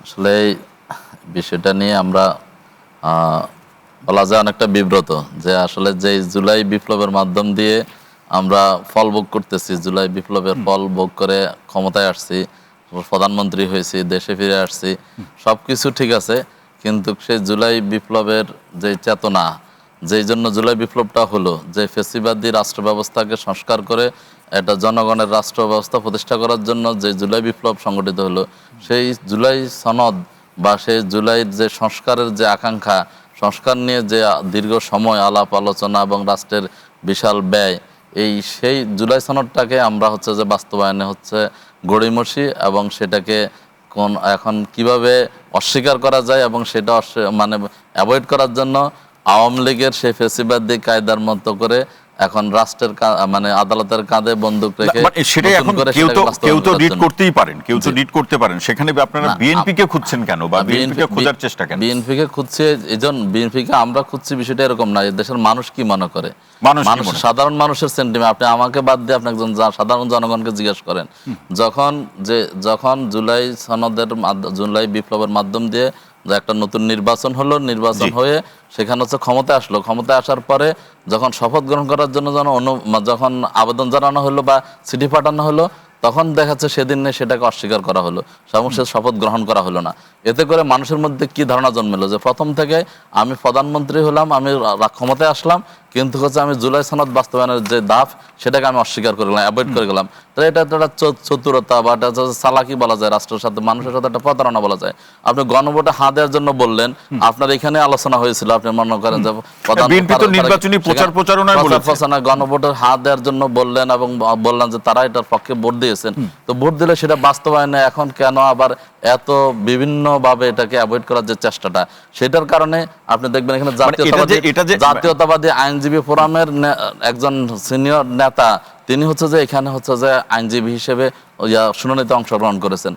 আসলে এই বিষয়টা নিয়ে আমরা বলা যায় অনেকটা বিব্রত যে আসলে যে জুলাই বিপ্লবের মাধ্যম দিয়ে আমরা ফল ভোগ করতেছি, জুলাই বিপ্লবের ফল ভোগ করে ক্ষমতায় আসছি, প্রধানমন্ত্রী হয়েছি, দেশে ফিরে আসছি, সবকিছু ঠিক আছে, কিন্তু সেই জুলাই বিপ্লবের যে চেতনা, যেই জন্য জুলাই বিপ্লবটা হলো, যে ফেসিবাদী রাষ্ট্র ব্যবস্থাকে সংস্কার করে একটা জনগণের রাষ্ট্র ব্যবস্থা প্রতিষ্ঠা করার জন্য যে জুলাই বিপ্লব সংগঠিত হলো, সেই জুলাই সনদ বা সেই জুলাইয়ের যে সংস্কারের যে আকাঙ্ক্ষা, সংস্কার নিয়ে যে দীর্ঘ সময় আলাপ আলোচনা এবং রাষ্ট্রের বিশাল ব্যয়, সেই জুলাই সনদটাকে আমরা হচ্ছে যে বাস্তবায়নে হচ্ছে গড়িমসি এবং সেটাকে এখন কিভাবে অস্বীকার করা যায় এবং সেটা মানে অ্যাভয়েড করার জন্য আওয়ামী লীগের সেই ফেসিবাদী কায়দার মতো করে এখন রাষ্ট্রের মানে আদালতের কাঁধে বন্দুক রেখে সেটাই এখন কেউ তো ডিট করতেই পারেন, কেউ তো ডিট করতে পারেন, সেখানে আপনারা বিএনপি কে খুঁজছেন কেন বা বিএনপি কে খোঁজার চেষ্টা কেন? বিএনপি কে খুঁজছে এইজন, বিএনপি কে আমরা খুঁজছি বিষয়টা এরকম না, দেশের মানুষ কি মনে করে, মানুষ সাধারণ মানুষের সেন্টিমেন্ট। আপনি আমাকে বাদ দিয়ে আপনি একজন সাধারণ জনগণকে জিজ্ঞেস করেন, যখন জুলাই সনদের জুলাই বিপ্লবের মাধ্যম দিয়ে একটা নতুন নির্বাচন হলো, নির্বাচন হয়ে সেখানে হচ্ছে ক্ষমতায় আসলো, ক্ষমতায় আসার পরে যখন শপথ গ্রহণ করার জন্য যখন আবেদন জানানো হলো বা চিঠি পাঠানো হলো, তখন দেখা যাচ্ছে সেদিন সেটাকে অস্বীকার করা হলো, সমস্ত শপথ গ্রহণ করা হলো না। এতে করে মানুষের মধ্যে কি ধারণা জন্মেলো যে প্রথম থেকে আমি প্রধানমন্ত্রী হলাম, আমি ক্ষমতায় আসলাম, কিন্তু হচ্ছে আমি জুলাই সনদ বাস্তবায়নের যে দাফ সেটাকে আমি অস্বীকার করে গেলাম, অ্যাভয়েড করে গেলাম। তো এটা একটা চতুরতা বা এটা চালাকি বলা যায়, রাষ্ট্রের সাথে মানুষের সাথে একটা প্রতারণা বলা যায়। আপনি গণভোটে হাঁ দেওয়ার জন্য বললেন, আপনার এখানে আলোচনা হয়েছিল, আপনি মনে করেন যে নির্বাচনী প্রচারণা গণভোটের হাঁ দেওয়ার জন্য বললেন এবং বললেন যে তারা এটার পক্ষে ভোট দিয়েছেন। তো ভোট দিলে সেটা বাস্তবায়নে এখন কেন আবার এত বিভিন্ন ভাবে এটাকে অ্যাভয়েড করার যে চেষ্টাটা, সেটার কারণে আপনি দেখবেন এখানে জাতীয়তাবাদী আইনজীবী ফোরামের একজন সিনিয়র নেতা, তিনি হচ্ছে যে এখানে হচ্ছে যে আইনজীবী হিসেবে শুনানিতে অংশগ্রহণ করেছেন।